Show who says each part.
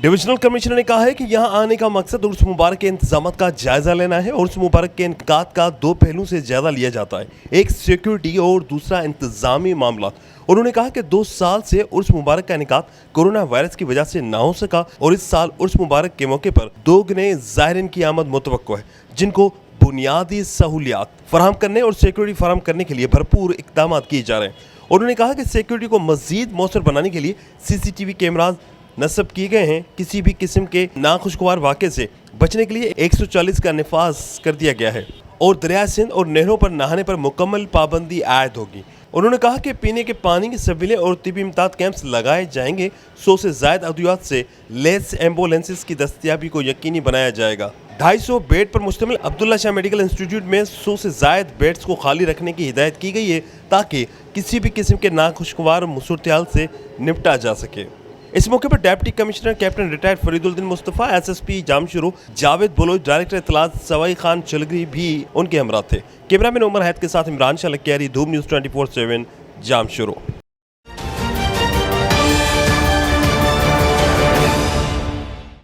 Speaker 1: Divisional commissioner ने कहा है कि यहां आने का मकसद उर्स मुबारक के इंतजामात का जायजा लेना है। उर्स मुबारक के इनेकात का दो पहलू से ज्यादा लिया जाता है, एक सिक्योरिटी और दूसरा इंतजामी मामला। उन्होंने कहा कि 2 साल से उर्स मुबारक का इनेकात कोरोना वायरस की वजह से ना हो सका और इस साल उर्स मुबारक के मौके पर दोगुने ज़ायरीन की आमद मुतवक्को है, जिनको बुनियादी सहूलियात फराहम करने और सिक्योरिटी फराहम करने के लिए भरपूर इकदाम किए जा रहे हैं। उन्होंने कहा कि सिक्योरिटी को मजीद मौसर बनाने के लिए CCTV कैमराज नस्ब किए गए हैं। किसी भी किस्म के नाखुशगवार वाक़े से बचने के लिए 140 का निफाज कर दिया गया है और दरिया सिंध और नहरों पर नहाने पर मुकम्मल पाबंदी आयद होगी। उन्होंने कहा कि पीने के पानी के सबिले और तिबी इमदाद कैंप्स लगाए जाएंगे। 100 से ज़ायद अद्वियात से लेस एम्बुलेंसेस की दस्तयाबी को यकीनी बनाया जाएगा। 250 बेड पर मुश्तमिल अब्दुल्ला शाह मेडिकल इंस्टीट्यूट में 100 से ज़ायद बेड्स को खाली रखने की हिदायत की गई है ताकि किसी भी किस्म के नाखुशगवार सूरत-ए-हाल से निपटा जा सके। इस मौके पर deputy commissioner captain retired Fariduddin Mustafa, SSP Jamshoro Javed Baloch, director इत्तलात सवाई खान चलगरी भी उनके हमरा थे। कैमरामैन उमर हैत के साथ इमरान शाह लकियारी, धूम न्यूज़ 24/7 जामशुरू।